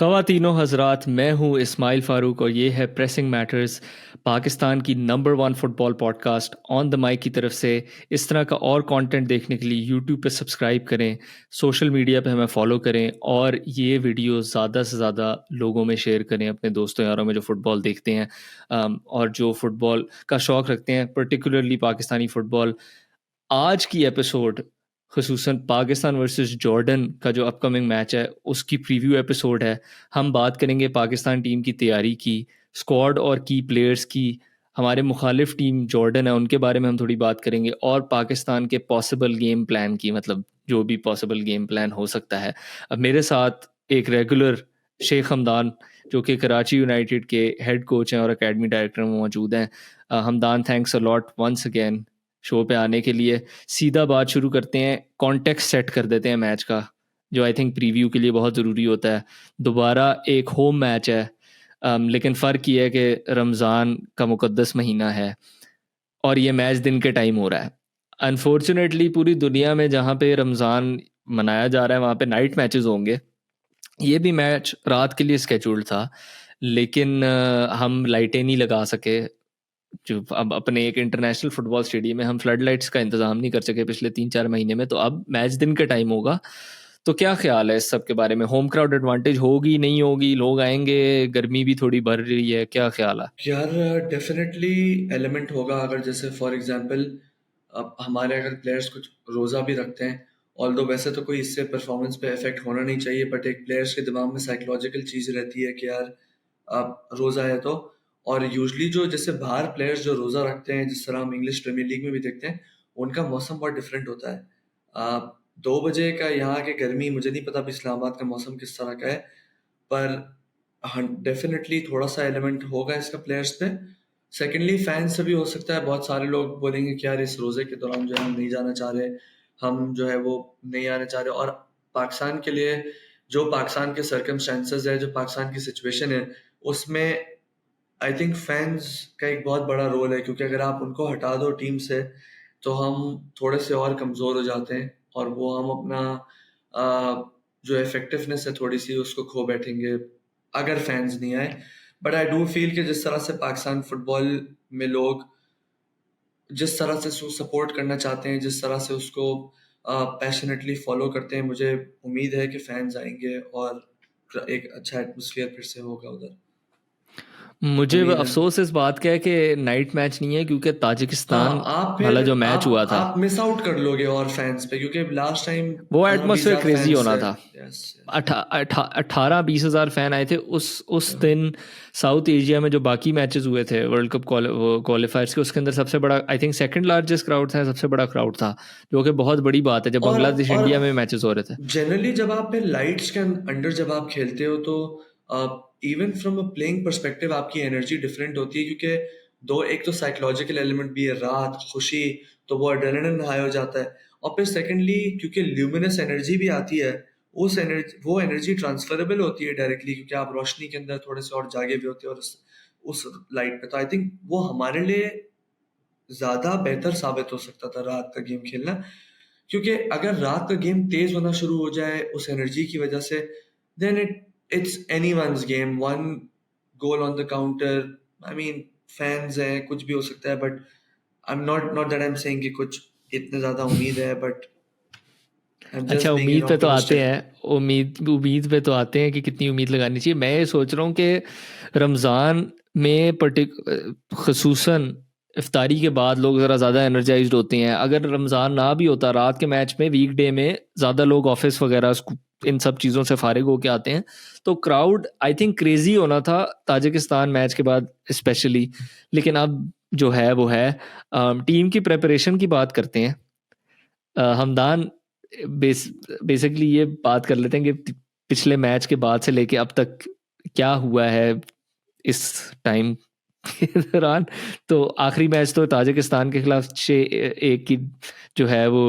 ख़वातीनो हज़रात, मैं हूँ इस्माइल फ़ारूक और ये है प्रेसिंग मैटर्स, पाकिस्तान की number 1 football podcast on the mic की तरफ से। इस तरह का और कंटेंट देखने के लिए यूट्यूब पे सब्सक्राइब करें, सोशल मीडिया पे हमें फ़ॉलो करें और ये वीडियो ज़्यादा से ज़्यादा लोगों में शेयर करें, अपने दोस्तों यारों में जो फ़ुटबॉल देखते हैं और जो फ़ुटबॉल का शौक़ रखते हैं, पर्टिकुलरली पाकिस्तानी फ़ुटबॉल। आज की एपिसोड ख़ुसूसन पाकिस्तान वर्सेस जॉर्डन का जो अपकमिंग मैच है उसकी प्रीव्यू एपिसोड है। हम बात करेंगे पाकिस्तान टीम की तैयारी की, स्क्वाड और की प्लेयर्स की, हमारे मुखालिफ टीम जॉर्डन है उनके बारे में हम थोड़ी बात करेंगे और पाकिस्तान के पॉसिबल गेम प्लान की, मतलब जो भी पॉसिबल गेम प्लान हो सकता है। अब मेरे साथ एक रेगुलर शेख हमदान जो कि कराची यूनाइटेड के हेड कोच हैं और एकेडमी डायरेक्टर में मौजूद हैं। Hamdan, thanks a lot once again show पे आने के लिए। सीधा बात शुरू करते हैं, कॉन्टेक्स्ट सेट कर देते हैं मैच का, जो आई थिंक प्रीव्यू के लिए बहुत ज़रूरी होता है। दोबारा एक होम मैच है, लेकिन फ़र्क ये है कि रमज़ान का मुक़द्दस महीना है और ये मैच दिन के टाइम हो रहा है। अनफॉर्चुनेटली पूरी दुनिया में जहाँ पे रमज़ान मनाया जा रहा है वहाँ पे नाइट मैचेस होंगे। ये भी मैच रात के लिए स्केड्यूल्ड था, लेकिन हम लाइटें नहीं लगा सके। जो अब अपने एक इंटरनेशनल फुटबॉल स्टेडियम में हम फ्लड लाइट्स का इंतज़ाम नहीं कर सके पिछले 3-4 महीने में, तो अब मैच दिन का टाइम होगा। तो क्या ख्याल है इस सब के बारे में? होम क्राउड एडवांटेज होगी, नहीं होगी? लोग आएंगे, गर्मी भी थोड़ी बढ़ रही है, क्या ख्याल है? यार डेफिनेटली एलिमेंट होगा। अगर जैसे फॉर एग्जांपल अब हमारे अगर प्लेयर्स कुछ रोज़ा भी रखते हैं, ऑल्दो वैसे तो कोई इससे परफॉर्मेंस पे इफेक्ट होना नहीं चाहिए, बट एक प्लेयर्स के दिमाग में साइकोलॉजिकल चीज़ रहती है कि यार अब रोज़ा है तो। और यूजली जो जैसे बाहर प्लेयर्स जो रोज़ा रखते हैं, जिस तरह हम इंग्लिश प्रीमियर लीग में भी देखते हैं, उनका मौसम बहुत डिफरेंट होता है। 2 बजे का यहाँ के गर्मी, मुझे नहीं पता अभी इस्लामाबाद का मौसम किस तरह का है, पर हाँ डेफिनेटली थोड़ा सा एलिमेंट होगा इसका प्लेयर्स पे। सेकेंडली फैंस से भी हो सकता है, बहुत सारे लोग बोलेंगे कि यार इस रोजे के दौरान जो है हम नहीं जाना चाह रहे, हम जो है वो नहीं आने चाह रहे। और पाकिस्तान के लिए जो पाकिस्तान के सर्कमस्टेंसेस है, जो पाकिस्तान की सिचुएशन है, उसमें आई थिंक फैंस का एक बहुत बड़ा रोल है, क्योंकि अगर आप उनको हटा दो टीम से तो हम थोड़े से और कमज़ोर हो जाते हैं और वो हम अपना जो इफेक्टिवनेस है थोड़ी सी उसको खो बैठेंगे अगर फैंस नहीं आए। बट आई डू फील कि जिस तरह से पाकिस्तान फुटबॉल में लोग जिस तरह से उसको सपोर्ट करना चाहते हैं, जिस तरह से उसको पैशनेटली फॉलो करते हैं, मुझे उम्मीद है कि फैंस आएंगे और एक अच्छा एटमोसफियर फिर से होगा उधर। मुझे उम्मीद है। अफसोस इस बात का है कि नाइट मैच नहीं है, क्योंकि हाँ, ताजिकिस्तान आप वाला फिर जो मैच हुआ था आप मिस आउट कर लोगे और फैंस पे, क्योंकि लास्ट टाइम वो 15-20 एटमॉस्फेयर हजार क्रेजी फैंस होना है। था। Yes yes. 18-20 हज़ार फैन आए थे उस दिन। साउथ एशिया में जो बाकी मैचेस हुए थे वर्ल्ड कप क्वालिफायर्स के, उसके अंदर सबसे बड़ा, I think second largest crowd था, सबसे बड़ा क्राउड था, जो कि बहुत बड़ी बात है जब बांग्लादेश और इंडिया में मैचेस हो रहे थे। जनरली जब आप लाइट्स के अंडर जब आप खेलते हो तो even from a playing perspective आपकी एनर्जी डिफरेंट होती है, क्योंकि दो एक तो साइकोलॉजिकल एलिमेंट भी है, रात खुशी, तो वो एड्रेनलिन हाई हो जाता है। और फिर सेकेंडली क्योंकि ल्यूमिनस एनर्जी भी आती है, वो एनर्जी ट्रांसफरेबल होती है डायरेक्टली, क्योंकि आप रोशनी के अंदर थोड़े से और जागे भी होते हैं और उस लाइट पे। तो आई थिंक वो हमारे लिए ज्यादा बेहतर साबित हो सकता था रात का गेम खेलना, क्योंकि अगर रात का गेम तेज होना शुरू हो जाए उस एनर्जी की वजह से, then it's anyone's game, one goal on the counter. I mean fans हैं, कुछ भी हो सकता है, but I am not that I am saying कि कुछ इतने ज्यादा उम्मीद है, बट आई एम अच्छा, जस्ट बीइंग उम्मीद पे तो आते ऑप्टिमिस्टिक। हैं। उम्मीद पे तो आते हैं कि कितनी उम्मीद लगानी चाहिए। मैं ये सोच रहा हूँ कि रमज़ान में खसूसन इफ्तारी के बाद लोग ज़रा ज़्यादा एनर्जाइज्ड होते हैं। अगर रमज़ान ना भी होता, रात के मैच में, वीकडे में ज़्यादा लोग ऑफिस वगैरह इन सब चीज़ों से फारिग होके आते हैं, तो क्राउड आई थिंक क्रेजी होना था ताजिकिस्तान मैच के बाद स्पेशली। लेकिन अब जो है वो है। टीम की प्रेपरेशन की बात करते हैं। हमदान, बेसिकली ये बात कर लेते हैं कि पिछले मैच के बाद से लेके अब तक क्या हुआ है इस टाइम के दौरान। तो आखिरी मैच तो ताजिकिस्तान के खिलाफ 6-1 की जो है वो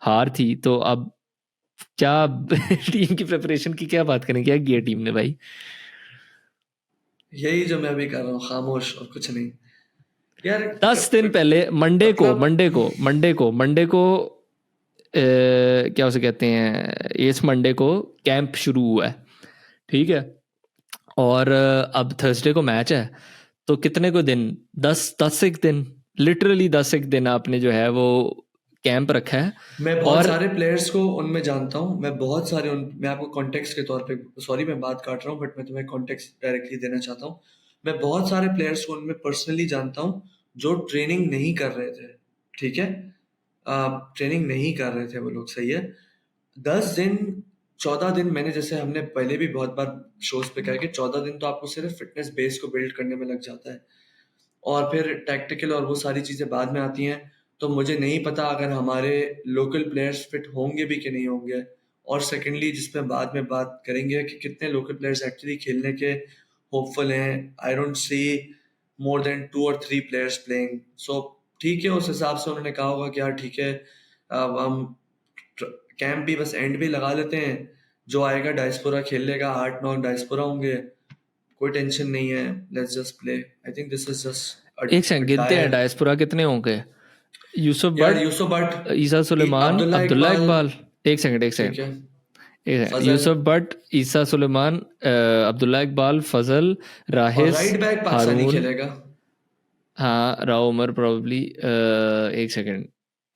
हार थी। तो अब क्या टीम की प्रिपरेशन की क्या बात करें, क्या किया टीम ने भाई? यही जो मैं भी कर रहा हूँ, खामोश और कुछ नहीं यार। 10 दिन पहले अपना मंडे को क्या उसे कहते हैं, इस मंडे को कैंप शुरू हुआ है। ठीक है। और अब थर्सडे को मैच है, तो कितने को दिन, 10 एक दिन, लिटरली 10 एक दिन आपने जो है वो कैंप रखा है। मैं बहुत और सारे प्लेयर्स को उनमें जानता हूँ, मैं आपको कॉन्टेक्स्ट के तौर पे, सॉरी मैं बात काट रहा हूँ बट मैं तुम्हें कॉन्टेक्स्ट डायरेक्टली देना चाहता हूँ। मैं बहुत सारे प्लेयर्स को उनमें पर्सनली जानता हूँ जो ट्रेनिंग नहीं कर रहे थे, ठीक है, ट्रेनिंग नहीं कर रहे थे वो लोग, सही है। 10 दिन, 14 दिन, मैंने जैसे हमने पहले भी बहुत बार शोज पे कहा कि 14 दिन तो आपको सिर्फ फिटनेस बेस को बिल्ड करने में लग जाता है, और फिर टैक्टिकल और वो सारी चीज़ें बाद में आती हैं। तो मुझे नहीं पता अगर हमारे लोकल प्लेयर्स फिट होंगे भी कि नहीं होंगे। और सेकेंडली जिसमें बाद में बात करेंगे कि कितने लोकल प्लेयर्स एक्चुअली खेलने के होपफुल हैं, I don't see more than 2 और 3 प्लेयर्स प्लेइंग। सो ठीक है, उस हिसाब से उन्होंने कहा होगा कि यार ठीक है, अब हम कैंप भी बस एंड भी लगा लेते हैं, जो आएगा डायस्पोरा खेल लेगा, 8-9 डायस्पोरा होंगे, कोई टेंशन नहीं है, let's just play. I think this is just एक सेकंड गिनते हैं डायर। डायस्पोरा कितने होंगे। यूसुफ यार बट, यूसुफ बट, ईसा सुलेमान, अब्दुल्ला अब्दुल्ला इकबाल, इकबाल। एक सेकंड एक ठीक सेकंड है, एक सेकंड, फजल, यूसुफ बट, ईसा सुलेमान, अब्दुल्ला इकबाल, फजल, और राहिस, राइट बैक पाकिस्तानी हारून। खेलेगा। हाँ, राव उमर प्रॉब्ली। एक सेकंड,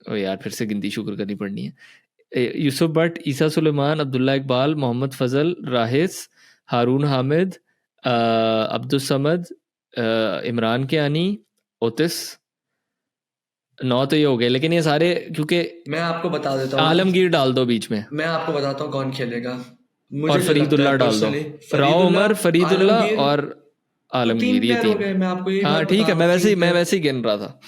ओ यार फिर से गिनती शुरू करनी पड़नी है। यूसुफ बट, ईसा सुलेमान, अब्दुल्ला इकबाल, मोहम्मद फजल, राहिस, हारून हामिद, अब्दुल समद, इमरान कियानी, ओतिस। 9 तो ये हो गए, लेकिन ये सारे क्योंकि मैं आपको बता देता हूँ ना, आलमगीर डाल दो बीच में, मैं आपको बताता हूँ कौन खेलेगा। मुझे और जो लगता फरीदुल्ला है डाल दो। पर्सनली, राव फरीदुल्ला, उमर, फरीदुल्ला आलमगीर, और तो तीन आलमगीर, ये प्लेयर हो 3। गए, मैं आपको यही हाँ बात ठीक बता है, रहा हूँ, तीन मैं प्लेयर। वैसे ही गिन रहा था।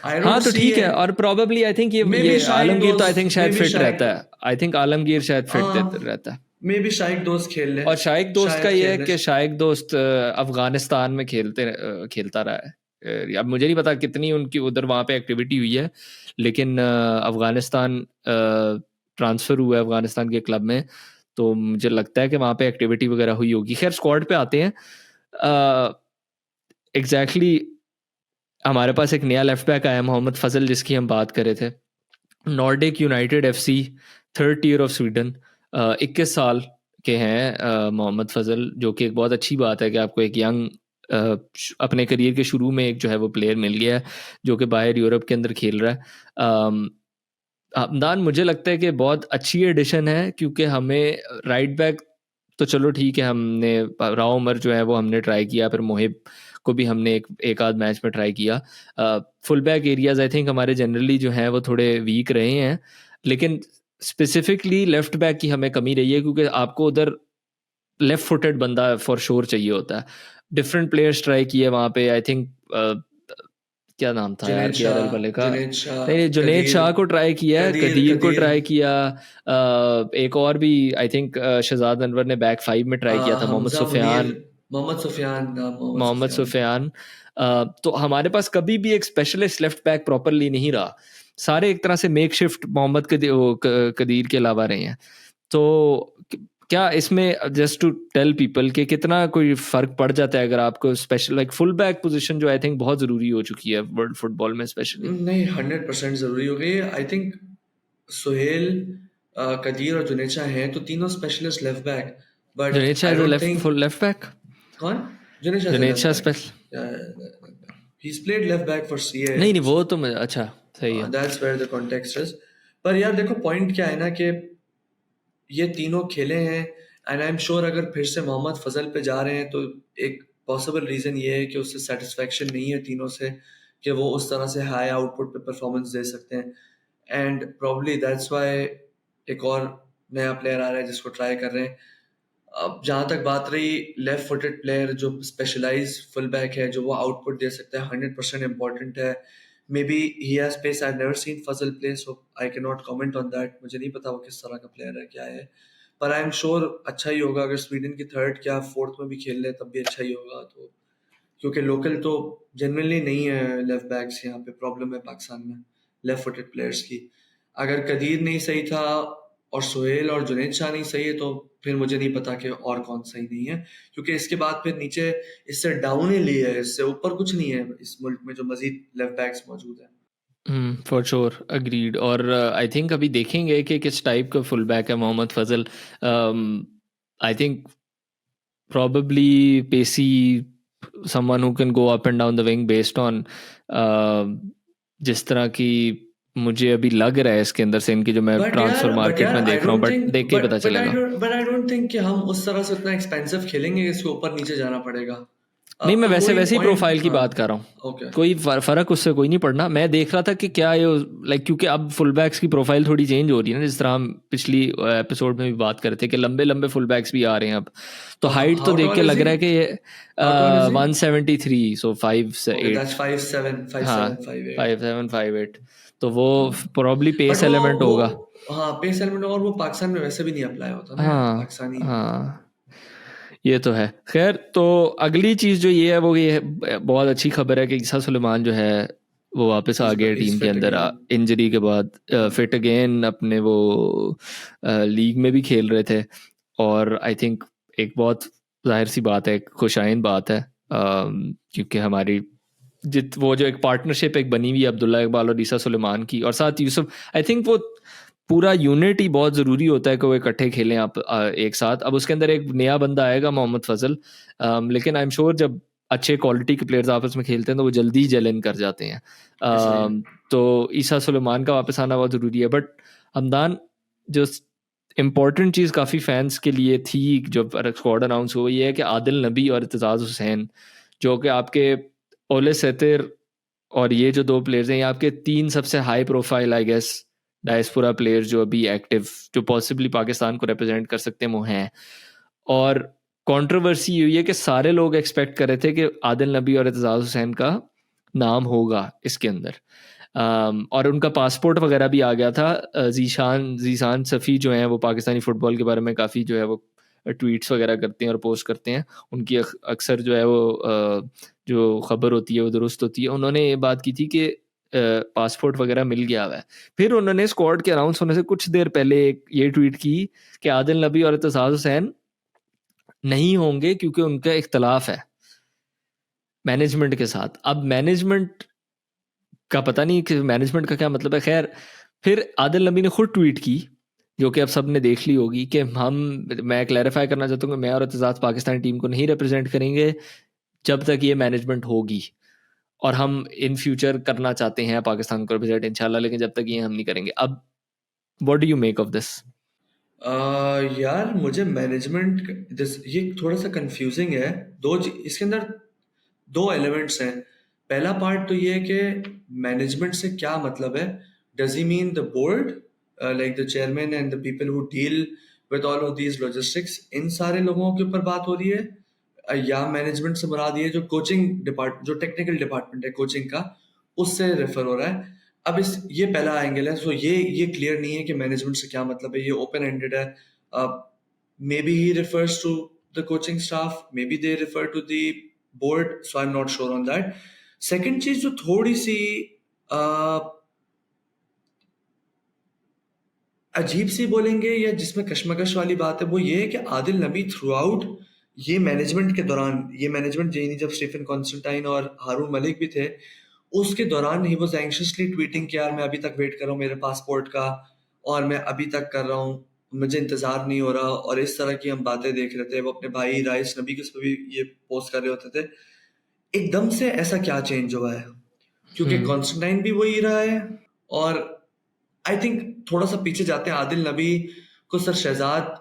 आई हाँ डोंट तो सी ठीक ए, है, और प्रॉबेबली आई थिंक मे ये बी शाइक आलमगीर तो आई थिंक दोस्त, मे शायद बी फिट शाइक, रहता है। आई थिंक आलमगीर शायद फिट हाँ, रहता है। मे बी शाइक दोस्त खेल ले, और शाइक दोस्त का शायद ये है खेल ले। कि शाइक दोस्त अफगानिस्तान में खेलता रहा है। अब मुझे नहीं पता कितनी उनकी उधर वहाँ पे एक्टिविटी हुई है, लेकिन अफगानिस्तान ट्रांसफ़र हुआ है अफगानिस्तान के क्लब में, तो मुझे लगता है कि वहाँ पे एक्टिविटी वगैरह हुई होगी। खैर स्क्वाड पे आते हैं। एग्जैक्टली हमारे पास एक नया लेफ्ट बैक आया, मोहम्मद फजल, जिसकी हम बात कर रहे थे। Nordic United FC, 3rd tier of Sweden, 21 साल के हैं मोहम्मद फजल, जो कि एक बहुत अच्छी बात है कि आपको एक यंग अपने करियर के शुरू में एक जो है वो प्लेयर मिल गया है जो कि बाहर यूरोप के अंदर खेल रहा है। हमदान मुझे लगता है कि बहुत अच्छी एडिशन है, क्योंकि हमें राइट बैक तो चलो ठीक है, हमने राव उमर जो है वो हमने ट्राई किया, फिर मोहिब को भी हमने एक आध मैच में ट्राई किया। Full back areas I think हमारे जनरली जो हैं वो थोड़े वीक रहे हैं, लेकिन स्पेसिफिकली लेफ्ट बैक की हमें कमी रही है, क्योंकि आपको उधर लेफ्ट फुटेड बंदा फॉर श्योर चाहिए होता है। डिफरेंट प्लेयर्स ट्राई किए वहाँ पे, आई थिंक क्या नाम था यार जुनेद शाह, KRL वाले का, जुनेद शाह, नहीं जुनेद कदीर, शाह को ट्राई किया है, कदीर, कदीर को कदीर, ट्राई किया, एक और भी आई थिंक शहजाद अनवर ने बैक 5 में ट्राई किया था, मोहम्मद हमजा मुनीर, सुफियान, मोहम्मद मोहम्मद सुफियान। सुफियान। तो हमारे पास कभी भी एक स्पेशलिस्ट लेफ्ट बैक प्रॉपरली नहीं रहा, सारे एक तरह से मेक शिफ्ट मोहम्मद कदीर के अलावा रहे हैं। तो क्या इसमें जस्ट टू टेल पीपल कि कितना कोई फर्क पड़ जाता है अगर आपको special like full back position जो आई थिंक बहुत ज़रूरी हो चुकी है वर्ल्ड फुटबॉल में स्पेशली। नहीं, 100% जरूरी हो गई है। आई थिंक सुहेल, कदीर और जुनेजा हैं तो तीनों specialist left back, but Junaid Shah I is a don't left think, full left back. कौन, Juneja is Junaid left Shah back, special, he's played left back for CA, नहीं नहीं वो so तो अच्छा सही है। that's where the context is। पर यार देखो पॉइंट क्या है ना कि ये तीनों खेले हैं, एंड आई एम श्योर अगर फिर से मोहम्मद फजल पे जा रहे हैं तो एक पॉसिबल रीजन ये है कि उससे सेटिस्फेक्शन नहीं है तीनों से, कि वो उस तरह से हाई आउटपुट पे परफॉर्मेंस दे सकते हैं, एंड प्रॉब्ली दैट्स वाई एक और नया प्लेयर आ रहा है जिसको ट्राई कर रहे हैं। अब जहाँ तक बात रही लेफ्ट फुटेड प्लेयर जो स्पेशलाइज फुल बैक है, जो वो आउटपुट दे सकता है, 100% इम्पोर्टेंट है। Maybe he has pace, I never seen Fazal play, so I can not comment on that, मुझे नहीं पता वो किस तरह का प्लेयर है, क्या है, पर आई एम श्योर अच्छा ही होगा। अगर स्वीडन की 3rd क्या 4th में भी खेल ले तब भी अच्छा ही होगा, तो क्योंकि लोकल तो जनरली नहीं है लेफ्ट बैक्स, यहाँ पे प्रॉब्लम है पाकिस्तान में लेफ्ट फुटेड प्लेयर्स की। अगर कदीर नहीं सही था और सुहेल और जुनेद शाह नहीं सही है तो फिर मुझे नहीं पता कि और कौन सही नहीं है, क्योंकि इसके बाद फिर नीचे इससे डाउन ही ली है, इससे ऊपर कुछ नहीं है इस मुल्क में जो मजीद लेफ्ट बैक्स मौजूद है। For sure agreed. और आई थिंक अभी देखेंगे कि किस टाइप का फुल बैक है Mohammad Fazal. I think probably pacey, someone who can go up and down the wing based on जिस तरह की मुझे अभी लग रहा है इसके अंदर से इनकी, जो मैं ट्रांसफर मार्केट में देख रहा हूँ, बट देख के ही पता चलेगा। बट आई डोंट थिंक कि हम उस तरह से उतना एक्सपेंसिव खेलेंगे कि इसके ऊपर नीचे जाना पड़ेगा। नहीं, मैं वैसे कोई ही point- प्रोफाइल की हाँ, बात कर रहा हूँ, okay. कोई फर्क उससे कोई नहीं पड़ना। मैं देख रहा था कि क्या ये लाइक, क्योंकि अब फुल बैक्स की प्रोफाइल थोड़ी चेंज हो रही है ना, जिस तरह हम पिछली एपिसोड में भी बात कर रहे थे कि लंबे लंबे फुल बैक्स भी आ रहे हैं अब। तो हाइट तो How देख tall के is लग he? रहा है कि ये How tall is he? 173, सो 5 से Okay, 8। that's 5'7", 5'7", हाँ, 5'8". 5'7", 5'8", तो वो प्रॉब्ली बट पेस एलिमेंट वो होगा। हाँ, पेस एलिमेंट, और वो पाकिस्तान में वैसे भी नहीं अप्लाई होता ना यार, हाँ पाकिस्तानी। हाँ, ये तो है। खैर, तो अगली चीज़ जो ये है वो ये है, बहुत अच्छी खबर है कि ईसा सुलेमान जो है वो वापस आ गया He's टीम के fit अंदर again. इंजरी के बाद, फिट अगेन, अपने वो लीग में भी खेल रहे थे। और आई थिंक एक बहुत जाहिर सी बात है, एक खुशाइन बात है, क्योंकि हमारी वो जो एक पार्टनरशिप एक बनी हुई है अब्दुल्ला इकबाल और ईसा सुलेमान की, और साथ यूसुफ, आई थिंक वो पूरा यूनिट ही बहुत ज़रूरी होता है कि वो इकट्ठे खेलें आप एक साथ। अब उसके अंदर एक नया बंदा आएगा, मोहम्मद फजल, लेकिन आई एम श्योर जब अच्छे क्वालिटी के प्लेयर्स आपस में खेलते हैं तो वो जल्दी ही जेल इन कर जाते हैं। इसलिए तो ईसा सुलेमान का वापस आना बहुत ज़रूरी है। बट हमदान, जो इम्पॉर्टेंट चीज़ काफ़ी फैंस के लिए थी जब स्क्वाड अनाउंस हुआ, ये है कि आदिल नबी और इत्तेज़ाज़ हुसैन, जो कि आपके ओले सेतिर और ये जो दो प्लेयर्स हैं, ये आपके 3 सबसे high profile I guess diaspora players जो अभी एक्टिव, जो पॉसिबली पाकिस्तान को रिप्रेजेंट कर सकते हैं, वो हैं। और कंट्रोवर्सी हुई है कि सारे लोग एक्सपेक्ट कर रहे थे कि आदिल नबी और इत्तेज़ाज़ हुसैन का नाम होगा इसके अंदर, और उनका पासपोर्ट वगैरह भी आ गया था। जीशान सफ़ी जो हैं वो पाकिस्तानी फ़ुटबॉल के बारे में काफ़ी जो है वो ट्वीट्स वगैरह करते हैं और पोस्ट करते हैं। उनकी अक्सर जो है वो जो खबर होती है वो दुरुस्त होती है। उन्होंने ये बात की थी कि पासपोर्ट वगैरह मिल गया हुआ है। फिर उन्होंने स्क्वाड के अनाउंस होने से कुछ देर पहले एक ये ट्वीट की कि आदिल नबी और इत्तेज़ाज़ हुसैन नहीं होंगे क्योंकि उनका इख्तलाफ है मैनेजमेंट के साथ। अब मैनेजमेंट का पता नहीं कि मैनेजमेंट का क्या मतलब है। खैर, फिर आदिल नबी ने खुद ट्वीट की, जो कि अब सब ने देख ली होगी, कि मैं क्लैरिफाई करना चाहता हूँ कि मैं और इत्तेज़ाज़ पाकिस्तानी टीम को नहीं रिप्रेजेंट करेंगे जब तक ये मैनेजमेंट होगी, और हम इन फ्यूचर करना चाहते हैं पाकिस्तान को रिप्रेजेंट इंशाल्लाह, लेकिन जब तक ये हम नहीं करेंगे। अब what do you make of this? यार मुझे मैनेजमेंट ये थोड़ा सा कंफ्यूजिंग है। इसके अंदर दो एलिमेंट्स हैं। पहला पार्ट तो ये है कि मैनेजमेंट से क्या मतलब है। Does he mean the board, like the chairman and the people who deal with all of these logistics, इन सारे लोगों के ऊपर बात हो रही है, या मैनेजमेंट से मुराद ये जो जो टेक्निकल डिपार्टमेंट है कोचिंग का, उससे रेफर हो रहा है। अब ये पहला एंगल है। सो ये क्लियर नहीं है कि मैनेजमेंट से क्या मतलब है, ये ओपन एंडेड है। Maybe he refers to the coaching staff, maybe they refer to the board, so I am not sure on that. Second चीज जो थोड़ी सी अजीब सी बोलेंगे या जिसमें कशमकश वाली बात है, वो ये है कि आदिल नबी थ्रू आउट ये मैनेजमेंट के दौरान, ये मैनेजमेंट जब स्टीफन कॉन्स्टेंटाइन और हारून मलिक भी थे, उसके दौरान ही वाज एंग्शियसली ट्वीटिंग कि यार मैं अभी तक वेट कर रहा हूँ मेरे पासपोर्ट का, और मैं अभी तक कर रहा हूँ, मुझे इंतजार नहीं हो रहा, और इस तरह की हम बातें देख रहे थे। वो अपने भाई राइस नबी के उस पर भी ये पोस्ट कर रहे होते थे। एकदम से ऐसा क्या चेंज हुआ है? क्योंकि कॉन्स्टेंटाइन भी वही रहा है, और आई थिंक थोड़ा सा पीछे जाते हैं, आदिल नबी को सर शहजाद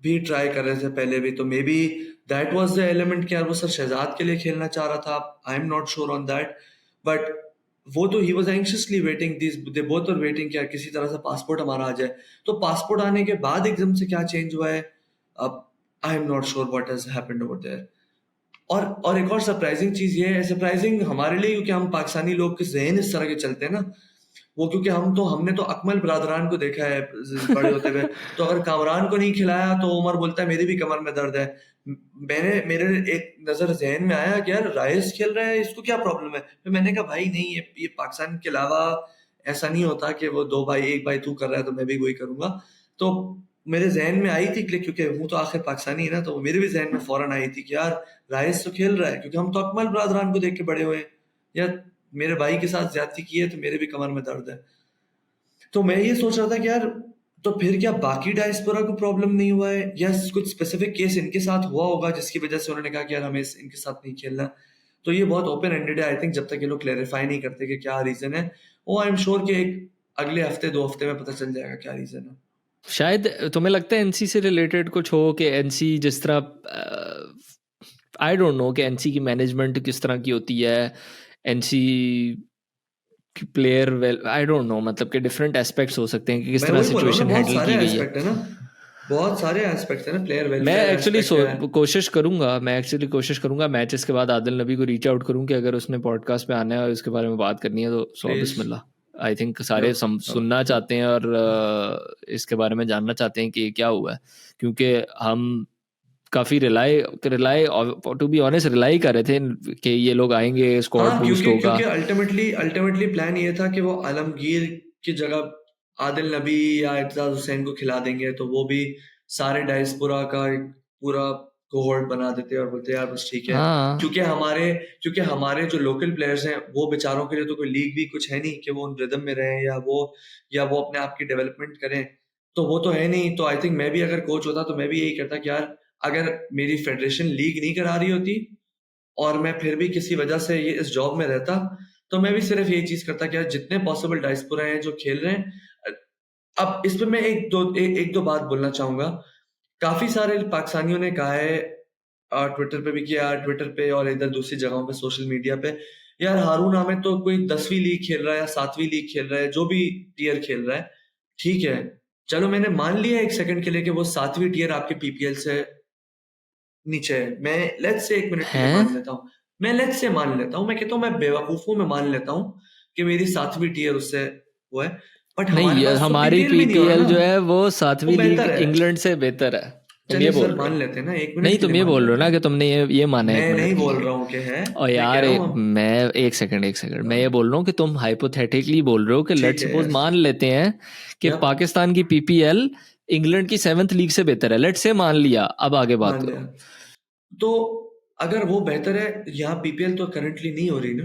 भी ट्राई कर रहे थे पहले भी, तो may be that was the element कि यार वो सर शहजाद के लिए खेलना चाह रहा था। I am not sure on that, but वो तो he was anxiously waiting, they both were waiting कि यार किसी तरह से पासपोर्ट हमारा आ जाए। तो पासपोर्ट आने के बाद एकदम से क्या चेंज हुआ है, अब I am not sure what has happened over there. और एक और सरप्राइजिंग चीज ये है, सरप्राइजिंग हमारे लिए क्योंकि हम पाकिस्तानी लोग के ज़हन इस तरह के चलते हैं ना, वो क्योंकि हमने तो अकमल बरादरान को देखा है बड़े होते हुए, तो अगर कामरान को नहीं खिलाया तो उमर बोलता है मेरी भी कमर में दर्द है। मेरे एक नजर जहन में आया कि यार राइस खेल रहा है, इसको क्या प्रॉब्लम है? फिर मैंने कहा भाई नहीं, ये पाकिस्तान के अलावा ऐसा नहीं होता कि वो दो भाई, एक भाई तू कर रहा है तो मैं भी वही करूंगा। तो मेरे जहन में आई थी, क्योंकि हूँ तो आखिर पाकिस्तानी है ना, तो मेरे भी जहन में फौरन आई थी कि यार राइस तो खेल रहा है, क्योंकि हम तो अकमल बरादरान को देख के बड़े हुए हैं। यार मेरे भाई के साथ ज्यादती की है तो मेरे भी कमर में दर्द है। तो मैं ये सोच रहा था कि यार तो फिर क्या बाकी डायस्पोरा को प्रॉब्लम नहीं हुआ है, या कुछ स्पेसिफिक केस इनके साथ हुआ होगा जिसकी वजह से उन्होंने कहा कि यार हमें इनके साथ नहीं खेलना? तो ये बहुत ओपन एंडेड है। आई थिंक जब तक ये लोग क्लेरिफाई नहीं करते कि क्या रीजन है, वो आई एम श्योर कि एक अगले हफ्ते 2 हफ्ते में पता चल जाएगा क्या रीजन है। शायद तुम्हें लगता है एनसी से रिलेटेड कुछ हो कि एनसी जिस तरह आई डोंट नो कि एनसी की मैनेजमेंट किस तरह की होती है, एनसी की player well I don't no, मतलब कि डिफरेंट एस्पेक्ट्स हो सकते हैं कि किस मैं तरह वही बोल रहा हूँ ना, सिचुएशन बहुत हैंडल सारे की गई है। एस्पेक्ट है ना, बहुत सारे एस्पेक्ट है ना, प्लेयर मैं वेलफेयर एक्चुअली एस्पेक्ट है। कोशिश करूंगा मैचेस के बाद आदिल नबी को रीच आउट करूं कि अगर उसने पॉडकास्ट पे आना है और इसके बारे में बात करनी है तो सौ प्लीज। बिस्मिल्लाह। आई थिंक सारे सुनना चाहते हैं और इसके बारे में जानना चाहते हैं कि क्या हुआ है, क्योंकि हम काफ़ी rely to be honest rely कर रहे थे कि ये लोग आएंगे, स्क्वाड हाँ, बूस्ट क्योंकि होगा। क्योंकि अल्टीमेटली प्लान ये था कि वो आलमगीर की जगह आदिल नबी या इत्तेजाज हुसैन को खिला देंगे, तो वो भी सारे डायस्पोरा का एक पूरा कोहोर्ट बना देते और बोलते यार बस ठीक है। हाँ क्योंकि हमारे जो लोकल प्लेयर्स हैं वो बेचारों के लिए तो कोई लीग भी कुछ है नहीं कि वो उन रिदम में रहें या वो अपने आप की डेवलपमेंट करें, तो वो तो है नहीं। तो आई थिंक मैं भी अगर कोच होता तो मैं भी यही करता कि यार अगर मेरी फेडरेशन लीग नहीं करा रही होती और मैं फिर भी किसी वजह से ये इस जॉब में रहता, तो मैं भी सिर्फ यही चीज करता कि यार जितने पॉसिबल डायस्पोरा हैं जो खेल रहे हैं। अब इस पे मैं एक दो बात बोलना चाहूंगा। काफी सारे पाकिस्तानियों ने कहा है ट्विटर पे भी किया, ट्विटर पे और इधर दूसरी जगहों पे सोशल मीडिया पे, यार हारून हामिद तो कोई 10वीं लीग खेल रहा है या 7वीं लीग खेल रहा है, जो भी टीयर खेल रहा है, ठीक है। चलो मैंने मान लिया एक सेकंड के लिए कि वो 7वीं टीयर आपके पीपीएल से नीचे है, मैं लेट्स से 1 मिनट के लिए हैं। मान लेता हूँ। मैं लेट्स से मान लेता हूँ, मैं कहता हूँ मैं बेवकूफों में मान लेता हूँ कि मेरी 7वीं टीयर उससे वो है, बट नहीं, हमारे पास तो हमारी पीपीएल भी नहीं हो रहा पीपीएल ना। जो है वो वो 7वीं लीग बेहतर है। इंग्लैंड से बेहतर है। तुम ये चलिए बोल सर रहे हो? मान लेते हैं ना, 1 मिनट नहीं, के तुम लिए ये मान बोल रहे हो लेते ना हैं। कि तुमने ये माना है एक मैं नहीं मिनट के बोल लिए। रहा हूँ कि है, और मैं कह यार रहा हूँ मैं एक सेकंड मैं ये बोल रहा हूँ कि तुम हाइपोथेटिकली बोल रहे हो कि लेट ठीक है सपोज यस। मान लेते हैं कि यप। पाकिस्तान की पीपीएल इंग्लैंड की 7th लीग से बेहतर है, लेट से मान लिया, अब आगे बात मान लिया। करो। तो अगर वो बेहतर है, यहाँ पीपीएल तो करंटली नहीं हो रही ना।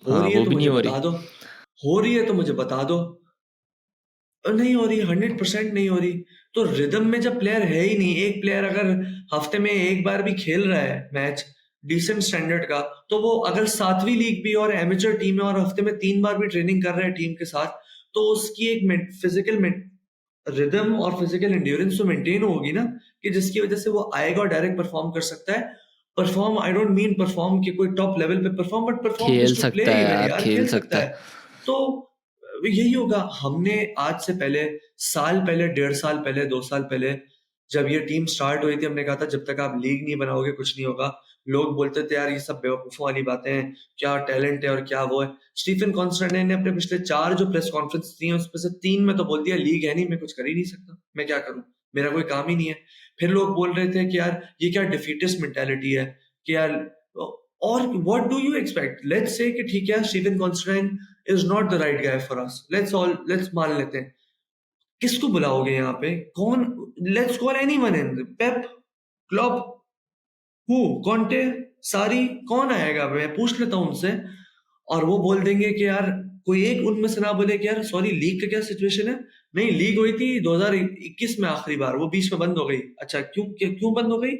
हो हाँ, रही है वो तो भी नहीं मुझे हो बता रही। दो। हो रही है तो मुझे बता दो। नहीं हो रही, 100% नहीं हो रही। तो रिदम में जब प्लेयर है ही नहीं, एक प्लेयर अगर हफ्ते में एक बार भी खेल रहा है मैच डिसेंट स्टैंडर्ड का, तो वो अगर 7वीं लीग भी और एमेचर टीम है और हफ्ते में 3 बार भी ट्रेनिंग कर रहा है टीम के साथ, तो उसकी एक फिजिकल रिदम और फिजिकल एंड्योरेंस तो मेंटेन होगी ना, कि जिसकी वजह से वो आएगा और डायरेक्ट परफॉर्म कर सकता है। Perform I don't mean perform के कोई टॉप लेवल पे परफॉर्म, बट परफॉर्म खेल जस्ट टू प्ले सकता है इवन, यार, यार खेल खेल सकता सकता है। है। तो यही होगा। हमने आज से पहले, साल पहले, 1.5 साल पहले, 2 साल पहले, जब ये टीम स्टार्ट हुई थी, हमने कहा था जब तक आप लीग नहीं बनाओगे कुछ नहीं होगा। लोग बोलते थे यार ये सब बेवकूफों वाली बातें हैं, क्या टैलेंट है और क्या वो है। स्टीफन कॉन्स्टेंटाइन ने अपने पिछले 4 जो प्रेस कॉन्फ्रेंस दी उसमें से 3 में तो बोल दिया लीग है नहीं, मैं कुछ कर ही नहीं सकता, मैं क्या करूं, मेरा कोई काम ही नहीं है। फिर लोग बोल रहे थे कि यार ये क्या डिफीटिस्ट मेंटालिटी है, कि यार, और what do you expect, let's say कि ठीक है Stephen Constantine is not the right guy for us, let's मान लेते हैं। किसको बुलाओगे यहाँ पे, कौन? Let's call anyone in, Pep, Klopp, who, Conte, Sarri, कौन आएगा? मैं पूछ लेता हूँ उनसे, और वो बोल देंगे कि यार कोई एक उनमें से ना बोले कि यार सॉरी लीग का क्या सिचुएशन है। नहीं, लीग हुई थी 2021 में आखिरी बार, वो बीच में बंद हो गई। अच्छा, क्यों क्यों बंद हो गई?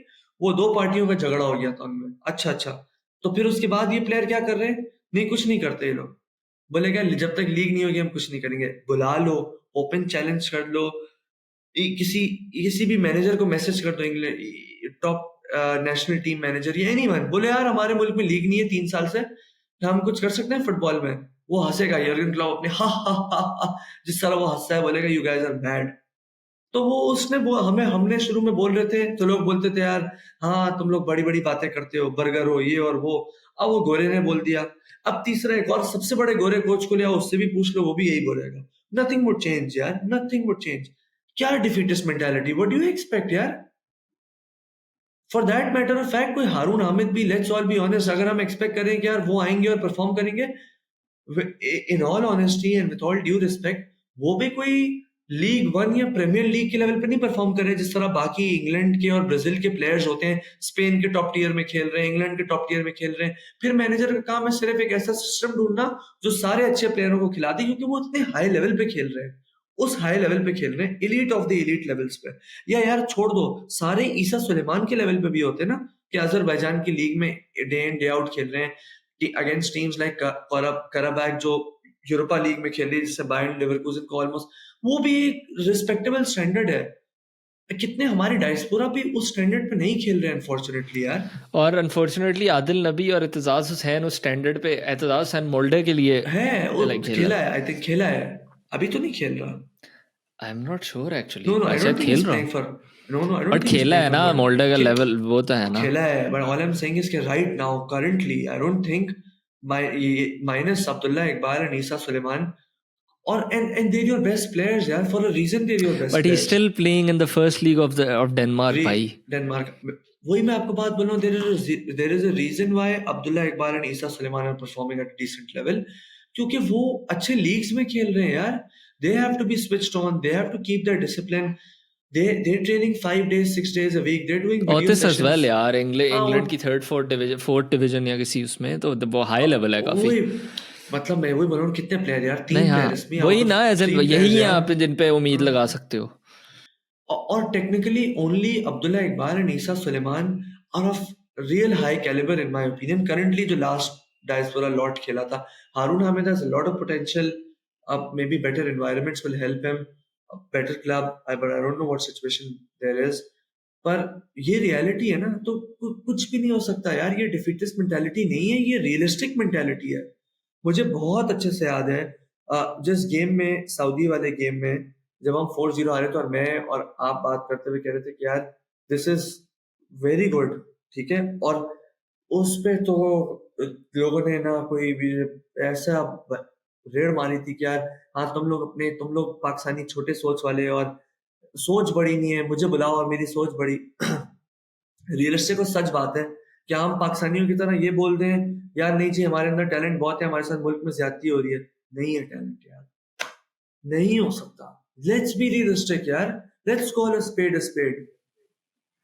वो 2 पार्टियों का झगड़ा हो गया था उनमें। अच्छा अच्छा, तो फिर उसके बाद ये प्लेयर क्या कर रहे हैं? नहीं, कुछ नहीं करते ये लोग। बोलेगा जब तक लीग नहीं होगी हम कुछ नहीं करेंगे। बुला लो, ओपन चैलेंज कर लो, किसी किसी भी मैनेजर को मैसेज कर दो, England top national team manager या एनीवन, बोले यार हमारे मुल्क में लीग नहीं है 3 साल से, हम कुछ कर सकते हैं फुटबॉल में? वो हंसेगा, यर्गन क्लॉप अपने हा जिस तरह वो हंसता है, बोलेगा यू गाइस आर बैड। तो वो उसने वो हमने शुरू में बोल रहे थे तो लोग बोलते थे यार हाँ तुम लोग बड़ी बड़ी बातें करते हो, बर्गर हो ये और वो। अब वो गोरे ने बोल दिया। अब तीसरा एक और सबसे बड़े गोरे कोच को लिया, उससे भी पूछ लो, वो भी यही बोलेगा, नथिंग वुड चेंज यार, नथिंग वुड चेंज। क्या defeatist mentality, what do you expect यार? For that matter of fact, कोई हारून हामिद भी, लेट्स ऑल बी ऑनेस्ट, अगर हम एक्सपेक्ट करें कि यार वो आएंगे और परफॉर्म करेंगे, in all honesty and with all due respect, वो भी कोई लीग वन या प्रीमियर लीग के लेवल पे नहीं परफॉर्म कर रहे जिस तरह बाकी इंग्लैंड के और ब्राजील के प्लेयर्स होते हैं। स्पेन के टॉप टीयर में खेल रहे हैं, इंग्लैंड के टॉप टीयर में खेल रहे हैं। फिर मैनेजर का काम है सिर्फ एक ऐसा सिस्टम ढूंढना जो सारे अच्छे प्लेयरों को खिला दे, क्योंकि वो इतने हाई लेवल पे खेल रहे हैं। उस हाई लेवल पे खेल रहे हैं, elite of the elite levels पे। या यार छोड़ दो, सारे ईसा सुलेमान के लेवल पे भी होते हैं ना, कि अजरबैजान की लीग में डे इन डे आउट खेल रहे हैं कि अगेंस्ट टीम्स लाइक कराबैग जो यूरोपा लीग में खेल रही है, जिससे बायर्न लेवरकुसेन को ऑलमोस्ट, वो भी एक रिस्पेक्टेबल स्टैंडर्ड है। कितने हमारे डायस्पोरा भी उस स्टैंडर्ड पे नहीं खेल रहे हैं अनफॉर्चुनेटली यार। और अनफॉर्चुनेटली आदिल नबी और एतजाज हुसैन उस स्टैंडर्ड पे, एतजाज हुसैन मोल्डे के लिए है लाइक खेल खेला रहा है, आई थिंक खेला है, अभी तो नहीं खेल रहा। I am not sure actually, no no, I शायद डोंट थिंक खेल इज रहा प्लेइंग हूँ, for, no no, I don't but think is खेला प्लेइंग है फॉर ना, मोल्डे का मोल्डा। लेवल वो तो है ना। खेला है, but all I'm saying is कि right now, currently, I don't think minus Abdullah Iqbal and Isa Suleiman, or and they're your best players, यार, for a reason they're your best but he players. Still playing in the first league of Denmark भाई। Denmark, वही मैं आपको बात बोल रहा हूँ, there is a reason why Abdullah Iqbal and Isa Suleiman are performing at a decent level, क्योंकि वो अच्छे लीग्स में खेल रहे हैं यार। They have to be switched on, they have to keep their discipline. They're training 5 days, 6 days a week. They're doing video ओटिस as well sessions. यार, हाँ, इंग्लैंड की थर्ड फोर्थ डिवीजन या किसी उसमें, तो वो हाई लेवल है काफी। वही, मतलब मैं वही बोल रहा हूँ, कितने प्लेयर यार, नहीं 3 हाँ, प्लेयर इसमें वही out of ना, एज एन 3 यही players है यार। आप जिन पे उम्मीद लगा सकते हो। और technically only Abdullah Iqbal and Isa Suleman are of real high calibre in my opinion currently, जो लास्ट डायस्पोरा लॉट खेला था। Haroon Hamid has a lot of potential, अब may be better environments will help him, better club, but I don't know what situation there is. पर ये reality है ना, तो कुछ भी नहीं हो सकता यार। ये डिफीटिस्ट मेंटालिटी नहीं है, ये रियलिस्टिक मेंटालिटी है। मुझे बहुत अच्छे से याद है, जिस गेम में, सऊदी वाले गेम में, जब हम 4-0 आ रहे थे और मैं और आप बात करते हुए कह रहे थे कि यार दिस इज वेरी गुड, ठीक है, और उस पे तो लोगों ने ना कोई भी ऐसा रेड़ मारी थी कि यार हाँ तुम लोग पाकिस्तानी छोटे सोच वाले, और सोच बड़ी नहीं है, मुझे बुलाओ और मेरी सोच बड़ी। रियलिस्टिक और सच बात है कि हम पाकिस्तानियों की तरह ये बोल दें यार नहीं जी हमारे अंदर टैलेंट बहुत है, हमारे साथ मुल्क में ज्यादती हो रही है। नहीं है टैलेंट यार, नहीं हो सकता। लेट्स बी रियलिस्टिक यार, let's call a spade.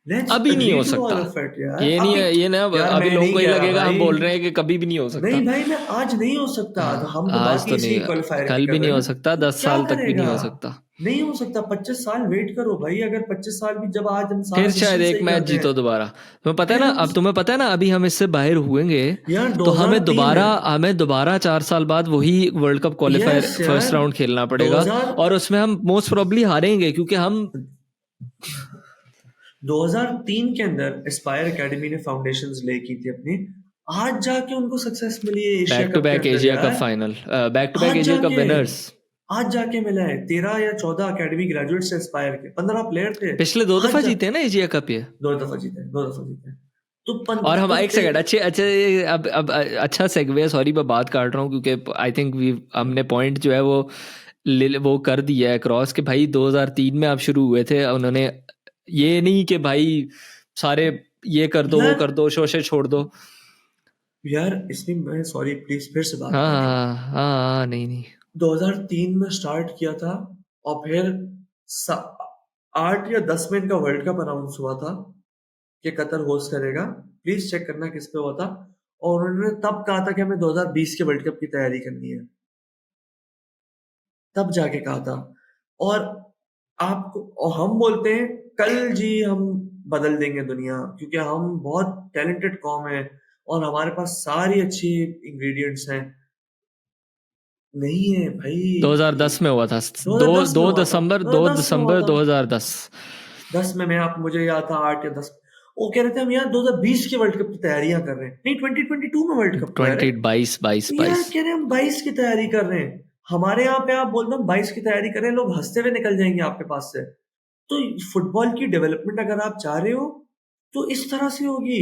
Let's अभी नहीं एग्री हो टू ऑल सकता, ऑफ इट यार। ये नहीं अभी है, ये ना यार अभी मैं लोगों नहीं को ही कह रहा लगेगा हम भाई, बोल रहे हैं कि कभी भी नहीं हो सकता। नहीं भाई, मैं आज नहीं हो सकता, तो हम तो आज बाकी तो इसी नहीं, क्वालिफायर की कल कर भी रहे नहीं हैं हो ना। सकता, तो 10 क्या साल तक भी नहीं करेगा, हो सकता। नहीं हो सकता। 25 साल वेट करो भाई, अगर 25 साल भी, जब आज हम सारा फिर शायद सिस्टम एक सही मैच करते हैं, जीतो दोबारा, तुम्हें पता है फिर ना, हम अब तुम्हें पता है ना, अभी हम इससे बाहर हुएंगे यार तो 2003 में, हमें दोबारा 4 साल बाद वही world cup qualifier yes first यार, राउंड खेलना पड़ेगा, 2000 और उसमें हम मोस्ट प्रोबेबली हारेंगे क्योंकि हम 2003 के अंदर एस्पायर एकेडमी ने फाउंडेशंस ले की थी अपनी, आज जाके उनको सक्सेस मिली है एशिया बैक टू कप के बैक अंदर एशिया कप यार। फाइनल, बैक टू बैक आज एशिया कप जाके विनर्स। आज जाके मिला है, 13 या 14 एकेडमी ग्रेजुएट से एस्पायर के 15 प्लेयर थे। पिछले 2 दफा आज जा जीते हैं ना एशिया कप ये। 2 दफा जीते हैं, 2 दफा जीते हैं। और हम तो एक सेकंड, अच्छे अच्छे, अब अच्छा सेगवे, सॉरी मैं बात काट रहा हूँ क्योंकि आई थिंक वी हमने पॉइंट जो है वो कर दिया है क्रॉस, कि भाई 2003 में आप शुरू हुए थे, उन्होंने ये नहीं कि भाई सारे ये कर दो वो यार कर दो शोशे छोड़ दो। यार इसमें मैं सॉरी प्लीज फिर से बात हाँ काट रहा हूँ। हाँ हाँ हाँ, नहीं नहीं 2003 में स्टार्ट किया था, और फिर 8 या 10 में इनका वर्ल्ड कप अनाउंस हुआ था कि कतर होस्ट करेगा। प्लीज चेक करना किस पे हुआ था। और उन्होंने तब कहा था कि हमें 2020 के वर्ल्ड कप की तैयारी करनी है, तब जाके कहा था। और आपको, और हम बोलते हैं कल जी हम बदल देंगे दुनिया, क्योंकि हम बहुत टैलेंटेड कौम है और हमारे पास सारी अच्छी इंग्रेडिएंट्स हैं। नहीं है भाई, 2010 में हुआ था, 2010 में हुआ था, 2 2010 में हुआ दिसंबर था, 2010। 10 में मैं आप मुझे याद था 8 या 10। वो कह रहे थे हम यार 2020 के वर्ल्ड कप की तैयारियां कर रहे हैं, नहीं 2022 में वर्ल्ड कप तो है 22 22 यार, 22। कह रहे हैं हम 22 की तैयारी कर रहे हैं। हमारे यहाँ पे आप बोल दो 22 की तैयारी कर रहे हैं, लोग हंसते हुए निकल जाएंगे आपके पास से। तो फुटबॉल की डेवलपमेंट अगर आप चाह रहे हो तो इस तरह से होगी।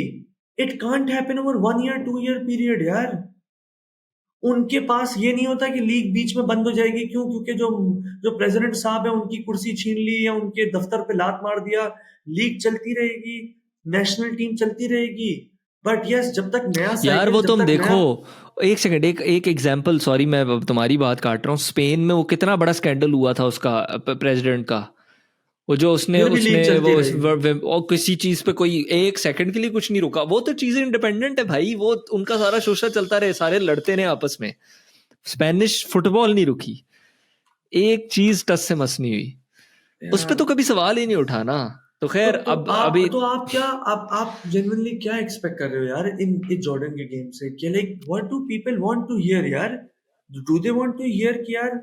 It can't happen over 1 year 2 year period यार। उनके पास ये नहीं होता कि लीग बीच में बंद हो जाएगी, क्यों? क्योंकि जो जो प्रेसिडेंट साहब है उनकी कुर्सी छीन ली या उनके दफ्तर पे लात मार दिया। लीग चलती रहेगी, नेशनल टीम चलती रहेगी, बट यस जब तक नया यार साइकिल, वो जब तुम तक देखो, नया, एक सेकंड, एक एग्जांपल, सॉरी मैं अब तुम्हारी बात काट रहा हूँ, स्पेन में वो कितना बड़ा स्कैंडल हुआ था उसका, प्रेसिडेंट का, वो जो उसने फिर भी लीग उसने चलती वो रही। और किसी चीज पे कोई एक सेकंड के लिए कुछ नहीं रुका। वो तो चीजें इंडिपेंडेंट है भाई, वो उनका सारा शोशा चलता रहे, सारे लड़ते रहे आपस में, स्पेनिश फुटबॉल नहीं रुकी। एक चीज टच से मस नहीं हुई, उस पे यार तो कभी सवाल ही नहीं उठा ना। तो खैर अब अभी आप क्या आप जेन्युइनली क्या एक्सपेक्ट कर रहे हो यार इन इस जॉर्डन के गेम से? कि like what do people want to hear यार? Do they want to hear कि यार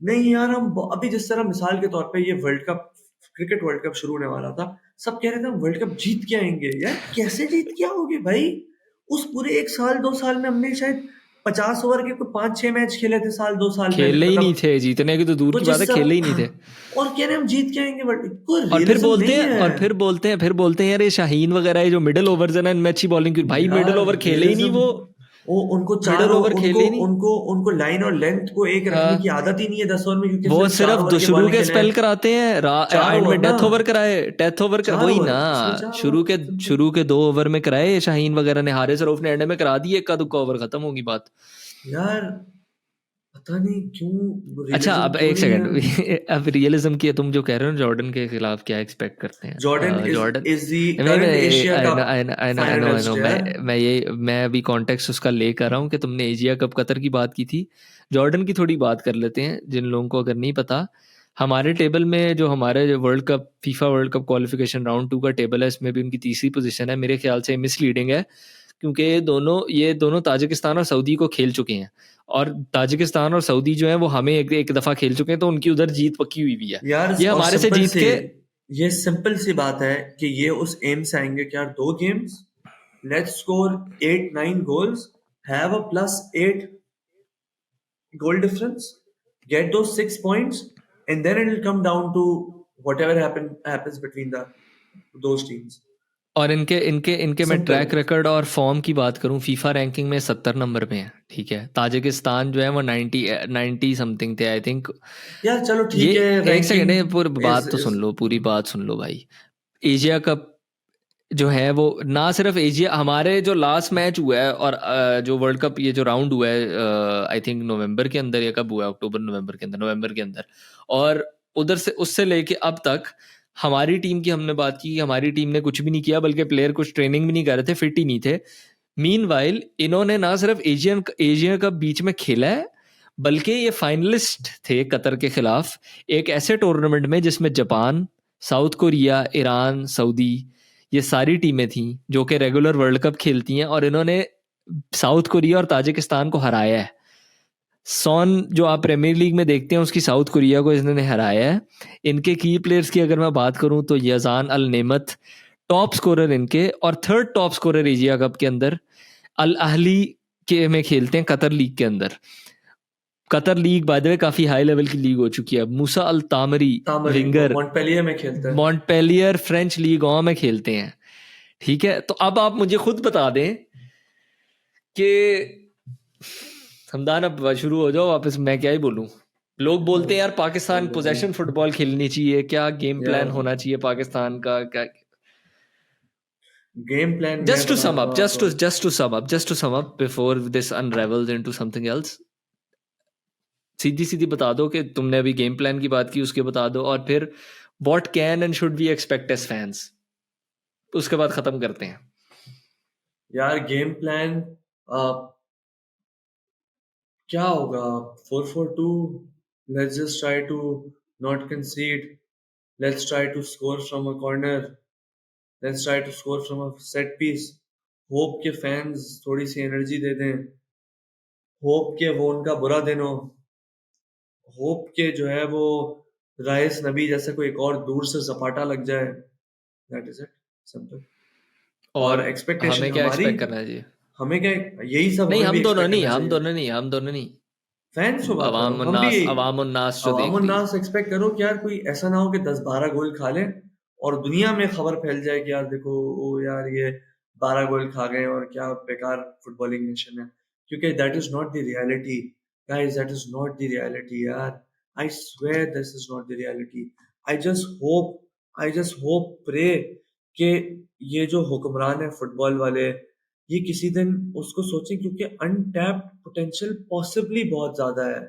नहीं यार हम अभी जिस तरह मिसाल के तौर पे ये world cup, cricket world cup शुरू होने वाला था, सब कह रहे थे हम वर्ल्ड कप जीत के आएंगे। यार कैसे जीत के आओगे भाई? उस पूरे एक साल 2 साल में हमने शायद 50 ओवर के कोई 5-6 मैच खेले थे साल 2 साल में, खेले ही नहीं मतलब थे, जीतने की तो दूर की कुछ बात है, इस सब। खेले ही नहीं थे। और कह रहे हैं हम जीत के आएंगे, बट कोई और फिर रियलिज्म बोलते नहीं हैं है और फिर बोलते हैं यार ये शाहीन वगैरह है जो मिडिल ओवर्स है ना इनमें अच्छी बॉलिंग की, भाई मिडिल यार। ओवर खेले ही नहीं रियलिज्म, वो, वो उनको मिडिल ओवर उनको खेले ही नहीं। उनको उनको लाइन और लेंथ को एक रखने की हाँ, आदत ही नहीं है 10 ओवर में, क्योंकि वो सिर्फ चार सिर्फ ओवर के शुरू बॉलिंग के खेले स्पेल हैं। कराते हैं, चार एंड ओवर में ना, डेथ ओवर कराए, डेथ ओवर कर, चार वही ओवर ना। उसमें, चार शुरू ओवर के सिंपल। शुरू के 2 ओवर में कराए शाहीन वगैरह ने, हारिस रऊफ ने एंड में करा दिए, इक्का दुक्का ओवर, खत्म होगी बात। यार पता नहीं क्यों अच्छा रियलिज्म अब क्यों एक नहीं है। सेकंड अब रियलिज्म की तुम जो कह रहे हो जॉर्डन के खिलाफ क्या एक्सपेक्ट करते जॉर्डन हैं जॉर्डन? इज द मैं current Asia I know cup I know I know I know I know finalist यार। मैं अभी कॉन्टेक्स्ट उसका ले कर रहा हूँ कि तुमने एशिया कप कतर की बात की थी, जॉर्डन की थोड़ी बात कर लेते हैं जिन लोगों को अगर नहीं पता। हमारे टेबल में जो हमारे world cup FIFA world cup qualification round 2 का टेबल है, इसमें भी उनकी तीसरी पोजीशन है, मेरे ख्याल से मिसलीडिंग है, क्योंकि ये दोनों ताजिकिस्तान और सऊदी को खेल चुके हैं, और ताजिकिस्तान और सऊदी जो है वो हमें एक दफ़ा खेल चुके हैं, तो उनकी उधर जीत पक्की हुई भी है। यार ये और हमारे से सिंपल जीत से, के, ये सिंपल सी बात है कि ये उस एम से आएंगे कि यार 2 games, let's score 8-9 goals, have a +8 goal difference, get those 6 points, and then it will come down to whatever happens between the those teams. और इनके इनके इनके मैं Simple. ट्रैक रिकॉर्ड और फॉर्म की बात करूं, फीफा रैंकिंग में 70 नंबर पे है, ठीक है। ताजिकिस्तान जो है वो 90 समथिंग थे आई थिंक। यार चलो ये ठीक है, एक सेकंड है, पूरी रैंकिंग इज बात तो सुन लो, पूरी बात सुन लो भाई। एशिया कप जो है वो ना सिर्फ एशिया, हमारे जो लास्ट मैच हुआ है और जो वर्ल्ड कप ये जो राउंड हुआ है आई थिंक नवंबर के अंदर, या कब हुआ है, अक्टूबर नवंबर के अंदर, नवंबर के अंदर, और उधर से उससे लेके अब तक हमारी टीम की हमने बात की, हमारी टीम ने कुछ भी नहीं किया, बल्कि प्लेयर कुछ ट्रेनिंग भी नहीं कर रहे थे, फिट ही नहीं थे। मीनवाइल इन्होंने ना सिर्फ एशियन एशिया कप बीच में खेला है, बल्कि ये फाइनलिस्ट थे कतर के खिलाफ एक ऐसे टूर्नामेंट में जिसमें Japan, south Korea, Iran, Saudi, ये सारी टीमें थीं जो कि रेगुलर वर्ल्ड कप खेलती हैं, और इन्होंने साउथ कोरिया और ताजिकिस्तान को हराया है। सॉन जो आप प्रीमियर लीग में देखते हैं उसकी साउथ कोरिया को इन्होंने हराया है। इनके की प्लेयर्स की अगर मैं बात करूं तो यजान अल नेमत टॉप स्कोरर इनके, और third top scorer Asia cup के अंदर अल अहली के में खेलते हैं कतर लीग के अंदर। Qatar league by the way काफी हाई लेवल की लीग हो चुकी है अब। मूसा अल तामरी तामरी वो विंगर मॉन्टपेलियर में खेलता है। मॉन्टपेलियर फ्रेंच लीग में खेलते हैं, ठीक है। तो अब आप मुझे खुद बता दें कि हमदान अब शुरू हो जाओ वापस, मैं क्या ही बोलूं। लोग बोलते हैं यार पाकिस्तान बोल दो भाई। पोजेशन फुटबॉल खेलनी चाहिए, क्या गेम प्लान यार होना चाहिए पाकिस्तान का, क्या? गेम प्लान मैं Just to sum बताता up, हूँ just आपको। to just to sum up, just to sum up before this unravels into something else, सीधी सीधी बता दो कि तुमने अभी गेम प्लान की बात की, उसके बता दो, और फिर what can and should we expect as fans, उसके बाद खत्म करते हैं। यार गेम प्लान क्या होगा? 4-4-2, let's just try to not concede, let's try to score from a corner, let's try to score from a set piece. Hope के fans थोड़ी सी एनर्जी दे दें, होप के वो उनका बुरा दिन हो, होप के जो है वो राइस नबी जैसे कोई एक और दूर से सपाटा लग जाए। That is it, simple. और और एक्सपेक्टेशन हमें क्या हमारी, एक्सपेक्ट करना चाहिए? हमें क्या, यही सब नहीं हमें भी हम दोनों एक्सपेक्ट नहीं, करना हम चाहिए। दोनों नहीं, हम दोनों नहीं, फैंस को बात करो, अवाम हम भी उन्नास, अवाम उन्नास जो देख अवाम रही है। नास एक्सपेक्ट करो कि यार कोई ऐसा ना हो कि 10-12 गोल खा लें और दुनिया में खबर फैल जाए कि यार देखो वो यार ये 12 गोल खा गए और क्या बेकार फुटबॉलिंग नेशन है। क्योंकि that is not the reality guys, that is not the reality यार। I swear this is not the reality. I just hope pray कि ये जो हुक्मरान है फुटबॉल वाले, ये किसी दिन उसको सोचें, क्योंकि अनटैप्ड पोटेंशियल पॉसिबली बहुत ज्यादा है।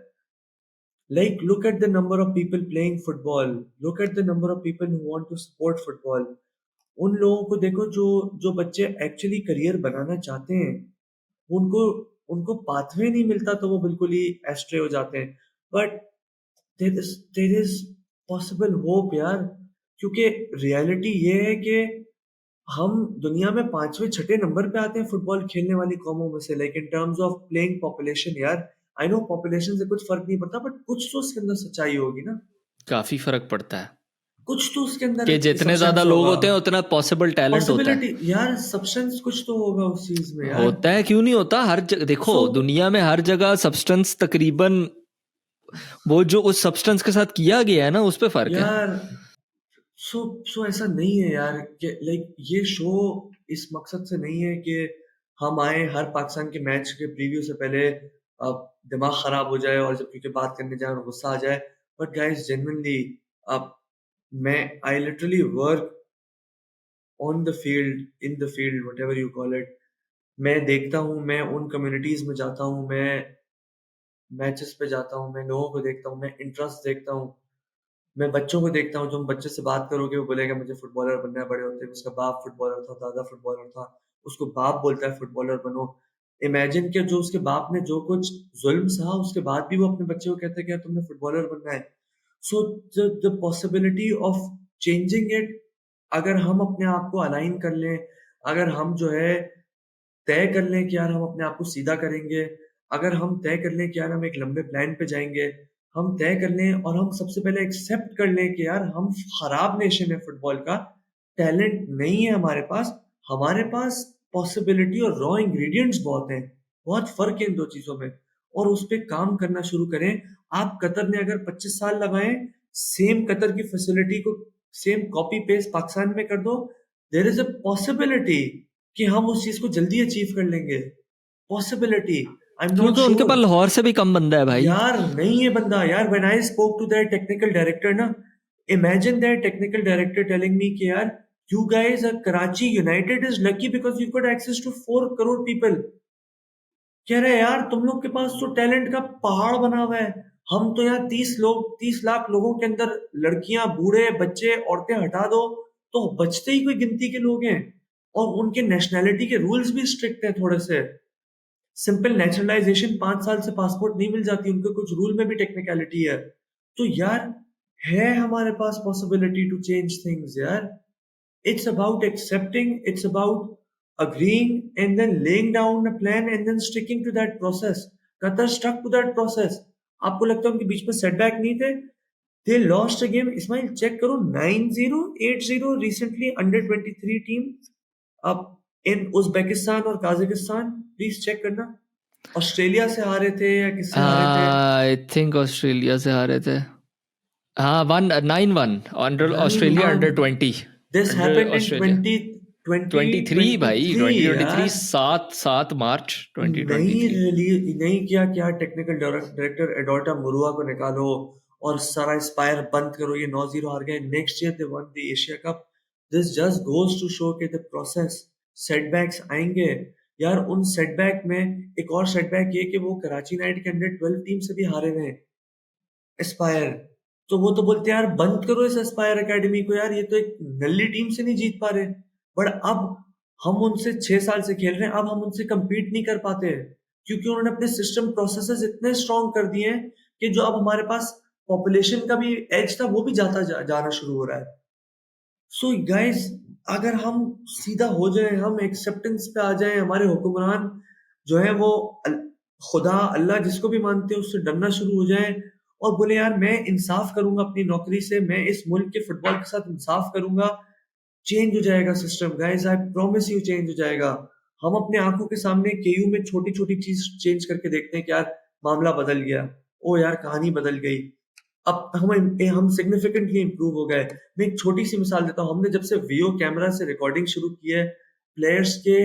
Like, look at the number of people playing football. Look at the number of people who want to support football. उन लोगों को देखो जो जो बच्चे एक्चुअली करियर बनाना चाहते हैं, उनको उनको पाथवे नहीं मिलता तो वो बिल्कुल ही एस्ट्रे हो जाते हैं। But there is possible hope यार, क्योंकि रियलिटी ये है कि हम दुनिया में 5वें 6ठे नंबर पे आते हैं फुटबॉल खेलने वाली कौमों में से, like in terms of playing population यार। आई नो पॉपुलेशन से कुछ फर्क नहीं पड़ता, बट कुछ तो उसके अंदर सच्चाई होगी ना, काफी फर्क पड़ता है कुछ तो उसके अंदर कि जितने ज्यादा सब्सटेंस लोग होगा, होते हैं उतना पॉसिबल टैलेंट होता है। पॉसिबिलिटी यार, सब्सटेंस कुछ तो होगा उस चीज में यार। होता है, क्यों नहीं होता? हर देखो सो दुनिया में हर जगह सब्सटेंस तकरीबन वो जो उस सब्सटेंस के साथ किया गया है ना उस पे फर्क है। यार सो ऐसा नहीं है यार कि लाइक ये शो इस मकसद से नहीं है कि हम आए हर पाकिस्तान के मैच के प्रीव्यू से पहले अब दिमाग खराब हो जाए और जब क्योंकि बात करने जाए और गुस्सा आ जाए। बट गाइस जेन्युइनली अब मैं I literally work on the field, in the field, whatever you call it. मैं देखता हूँ, मैं उन कम्युनिटीज में जाता हूँ, मैं मैचेस पे जाता हूँ, मैं लोगों को देखता हूँ, मैं इंटरेस्ट देखता हूँ, मैं बच्चों को देखता हूँ। जो बच्चे से बात करोगे वो बोलेगा मुझे फुटबॉलर बनना है बड़े होते हैं, उसका बाप फुटबॉलर था, दादा फुटबॉलर था, उसको बाप बोलता है फुटबॉलर बनो। इमेजिन कि जो उसके बाप ने जो कुछ जुल्म सहा उसके बाद भी वो अपने बच्चे को कहता है कि यार तुमने फुटबॉलर बनना है। So the possibility of changing it, अगर हम अपने आप को अलाइन कर लें, अगर हम जो है तय कर लें कि यार हम अपने आप को सीधा करेंगे, अगर हम तय कर लें कि यार हम एक लंबे प्लान पे जाएंगे, हम तय कर लें और हम सबसे पहले एक्सेप्ट कर लें कि यार हम खराब नेशन है फुटबॉल का, टैलेंट नहीं है हमारे पास पॉसिबिलिटी और रॉ इंग्रेडिएंट्स बहुत हैं, बहुत फर्क है इन दो चीजों में, और उस पे काम करना शुरू करें। आप कतर ने अगर 25 साल लगाए सेम कतर की फैसिलिटी को सेम कॉपी पेस्ट पाकिस्तान में कर दो, देयर इज अ पॉसिबिलिटी कि हम उस चीज को जल्दी अचीव कर लेंगे। पॉसिबिलिटी, आई एम नॉट क्योंकि उनके श्योर। पास लाहौर से भी कम बंदा है भाई। यार नहीं है बंदा यार, when I spoke to that technical director ना, imagine that technical director telling me कि यार you guys are, Karachi United is lucky because you got access to 4 crore people. कह रहे हैं यार तुम लोग के पास तो टैलेंट का पहाड़ बना हुआ है, हम तो यहाँ 30 लाख लोगों के अंदर लड़कियां बूढ़े बच्चे औरतें हटा दो तो बचते ही कोई गिनती के लोग हैं, और उनके नेशनैलिटी के रूल्स भी स्ट्रिक्ट हैं थोड़े से। सिंपल नेचुरलाइजेशन 5 साल से पासपोर्ट नहीं मिल जाती, उनके कुछ रूल में भी टेक्निकलिटी है। तो यार है हमारे पास पॉसिबिलिटी टू चेंज थिंग्स यार। It's about accepting, it's about agreeing and then laying down a plan and then sticking to that process. Qatar stuck to that process. आपको लगता है उनके बीच में सेटबैक नहीं थे? They lost a game. Ismail check करो 9-0, 8-0 recently under 23 team अब इन Uzbekistan और काजाकिस्तान, प्लीज चेक करना। ऑस्ट्रेलिया से हारे थे या किससे हारे थे? आई थिंक ऑस्ट्रेलिया से हारे थे। हाँ, 1-9-1 under nine Australia won under 20, this under happened in Australia 23 भाई, 2023 2023 यार। 7 मार्च नहीं 2023। रिली नहीं किया क्या, टेक्निकल डायरेक्टर एडोर्टा मुरुआ को निकालो और सारा स्पायर बंद करो, ये 9-0 हार गए, next year they won the Asia cup. This just goes to show के द प्रोसेस, सेटबैक्स आएंगे यार। उन सेटबैक में एक और सेटबैक ये कि वो कराची नाइट के अंडर 12 टीम से भी हारे हुए हैं एस्पायर। तो वो तो बोलते हैं यार बंद करो इस एस्पायर एकेडमी को यार, ये तो एक नल्ली टीम से नहीं जीत पा रहे। बट अब हम उनसे 6 साल से खेल रहे हैं, अब हम उनसे compete नहीं कर पाते क्योंकि उन्होंने अपने सिस्टम प्रोसेसेस इतने स्ट्रॉन्ग कर दिए हैं कि जो अब हमारे पास पॉपुलेशन का भी एज था वो भी जाना शुरू हो रहा है। सो गाइस अगर हम सीधा हो जाए, हम एक्सेप्टेंस पे आ जाए, हमारे हुक्मरान जो है वो खुदा अल्लाह जिसको भी मानते हैं उससे डरना शुरू हो जाए और बोले यार मैं इंसाफ करूंगा अपनी नौकरी से, मैं इस मुल्क के फुटबॉल के साथ इंसाफ करूंगा, चेंज हो जाएगा system guys, I promise you change हो जाएगा। हम अपने आंखों के सामने केयू में छोटी छोटी चीज चेंज करके देखते हैं कि यार मामला बदल गया, ओ यार कहानी बदल गई, अब हम सिग्निफिकेंटली इंप्रूव हो गए। मैं एक छोटी सी मिसाल देता हूँ, हमने जब से वीओ कैमरा से रिकॉर्डिंग शुरू की है, प्लेयर्स के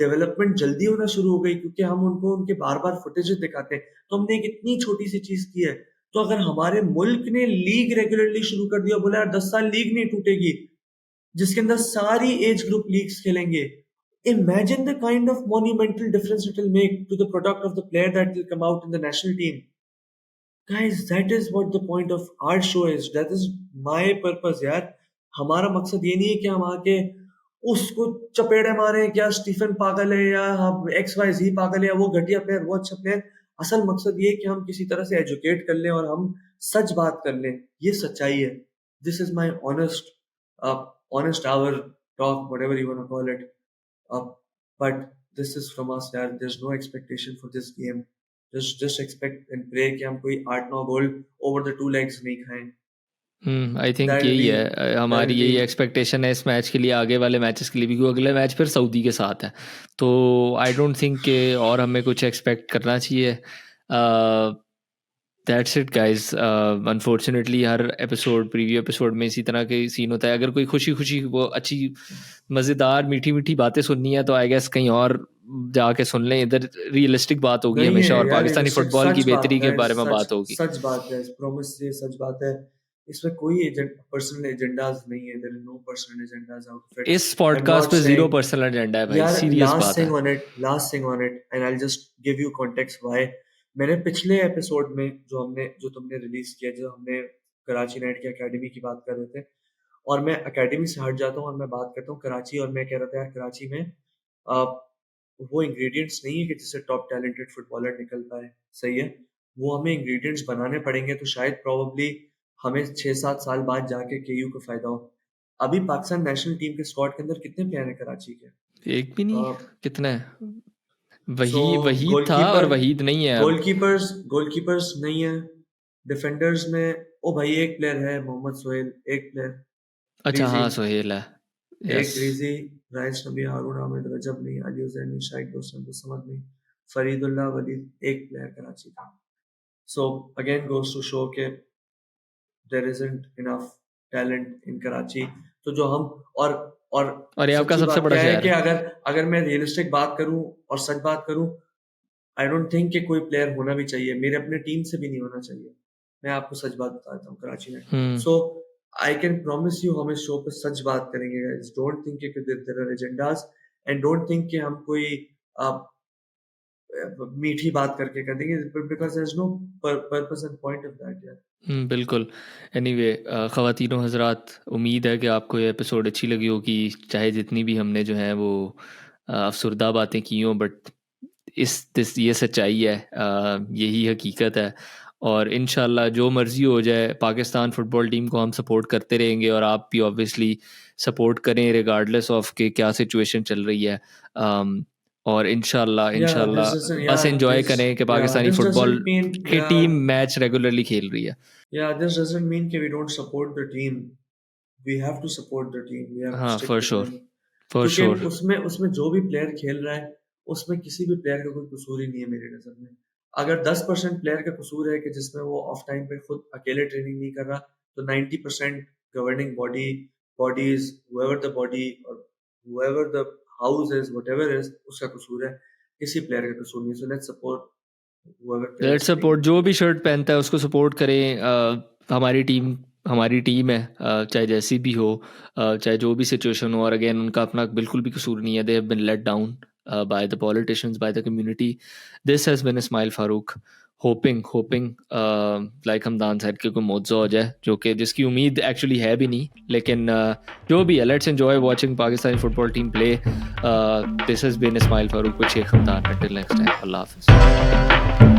डेवलपमेंट जल्दी होना शुरू हो गई क्योंकि हम उनको उनके बार बार फुटेज दिखाते हैं। तो हमने एक इतनी छोटी सी चीज की है। तो अगर हमारे मुल्क ने लीग रेगुलरली शुरू कर दिया, बोला यार 10 साल लीग नहीं टूटेगी जिसके अंदर सारी एज ग्रुप लीग्स खेलेंगे, imagine the kind of monumental difference it will make to the product of the player that will come out in the national team. Guys, that is what the point of our show is. That is my purpose यार। हमारा मकसद ये नहीं है कि हम आके उसको चपेड़े मारे क्या स्टीफन पागल है या हम XYZ पागल है या वो घटिया प्लेयर वो अच्छा प्लेयर। असल मकसद ये है कि हम किसी तरह से एजुकेट कर लें और हम सच बात कर लें, ये सच्चाई है। This is my honest hour talk, whatever you want to call it, but this is from us यार, there is no expectation for this game. just expect and pray कि हम कोई 8-9 गोल ओवर द 2 लेग्स नहीं खाएं। I think That'll यही be है, हमारी that'll यही be एक्सपेक्टेशन है इस मैच के लिए, आगे वाले मैचेस के लिए भी, क्योंकि अगले मैच फिर सऊदी के साथ है, तो आई डोंट थिंक कि और हमें कुछ एक्सपेक्ट करना चाहिए। That's it guys. Unfortunately her episode, preview episode में इसी तरह के सीन होता है। अगर कोई खुशी खुशी वो अच्छी मज़ेदार मीठी मीठी बातें सुननी है तो आई गेस कहीं और जाके सुन लें, इधर रियलिस्टिक बात होगी नहीं हमेशा, है और यार, ये पाकिस्तानी सच फुटबॉल की सच बात बेहतरी के है, बारे में सच बात होगी। सच बात है, प्रॉमिस, ये सच बात है। इसमें कोई पर्सनल एजेंडाज नहीं है, there is no personal agendas out of it. इस आई एम पॉडकास्ट नॉट पे जीरो सेइंग पर्सनल एजेंडा है भाई, यार, सीरियस बात है। Last thing on it and I will just give you context why. मैंने पिछले एपिसोड में जो तुमने रिलीज किया, जो हमने कराची नाइट की एकेडमी की बात कर रहे थे, और मैं एकेडमी से हट जाता हूँ और मैं बात करता हूँ कराची, और मैं कह रहा था यार कराची में वो इंग्रेडिएंट्स नहीं है कि जिससे टॉप टैलेंटेड फुटबॉलर निकल पाए। सही है, वो हमें इंग्रेडिएंट्स बनाने पड़ेंगे, तो शायद प्रोबेबली हमें 6-7 साल बाद जाके केयू को फायदा हो। अभी पाकिस्तान नेशनल टीम के स्क्वाड के अंदर कितने प्लेयर हैं कराची के? एक भी नहीं, कितना है? सो वहीद था और गोलकीपर वहीद नहीं है अब। गोलकीपर्स नहीं है। डिफेंडर्स में ओ भाई एक प्लेयर है, मोहम्मद सोहेल, एक प्लेयर, अच्छा क्रीजी, हाँ, सोहेल है, एक यस। क्रीजी, राइस नबी, हारून अहमद, रजब नहीं, अली हुसैन नहीं, शाहिद दोस्त तो समझ नहीं, फरीदुल्लाह वलीद, एक प्लेयर कराची का। So again goes to show के there isn't enough talent in Karachi. तो जो हम और ये आपका सच्ची सबसे बात बड़ा क्या है शहर कि है। अगर मैं रियलिस्टिक बात करूं और सच बात करूं, आई डोंट थिंक कि कोई प्लेयर होना भी चाहिए, मेरे अपने टीम से भी नहीं होना चाहिए। मैं आपको सच बात बताता हूँ कराची में। Hmm. So I can promise you, हम इस शो पे सच बात करेंगे गाइस। डोंट थिंक कि there are agendas, and don't think कि हम कोई मीठी बात करके कर देंगे, because there is no purpose and point of that यार। बिल्कुल। एनीवे, ख़वातीनो हज़रात, उम्मीद है कि आपको ये एपिसोड अच्छी लगी होगी, चाहे जितनी भी हमने जो है वो अफसरदा बातें की हों, बट ये सच्चाई है, यही हकीकत है। और इंशाल्लाह जो मर्ज़ी हो जाए, पाकिस्तान फ़ुटबॉल टीम को हम सपोर्ट करते रहेंगे, और आप भी ऑब्वियसली सपोर्ट करें रिगार्डलेस ऑफ के क्या सिचुएशन चल रही है। और इंशाल्लाह इंशाल्लाह बस एंजॉय करें कि Pakistani This football doesn't mean, की टीम मैच रेगुलरली खेल रही है। this doesn't mean कि we don't support the team. We have to support the team. We have to हाँ, stick for with sure, them. For क्योंकि sure. उसमें जो भी प्लेयर खेल रहा है, उसमें किसी भी प्लेयर का कोई कसूर ही नहीं है मेरी नजर में। अगर 10% प्लेयर का कसूर है कि जिसमें वो ऑफ टाइम पे खुद अकेले ट्रेनिंग नहीं कर रहा, तो 90% governing bodies, whoever the body or whoever the house is, whatever is, उसका कसूर है। किसी प्लेयर का कसूर नहीं। So let's support whoever player let's is playing support, in the जो game. भी शर्ट पहनता है उसको सपोर्ट करें। हमारी टीम है, चाहे जैसी भी हो, चाहे जो भी सिचुएशन हो। और अगेन, उनका अपना बिल्कुल भी कसूर नहीं है। They have been let down by the politicians, by the community. This has been Ismail Farooq, hoping like Hamdan साहब के कोई मौजूद हो जाए, जो कि जिसकी उम्मीद एक्चुअली है भी नहीं, लेकिन जो भी है, let's enjoy watching Pakistani football team play. This has been Ismail Farooq with Sheikh Hamdan. Until next time, अल्लाह हाफिज़।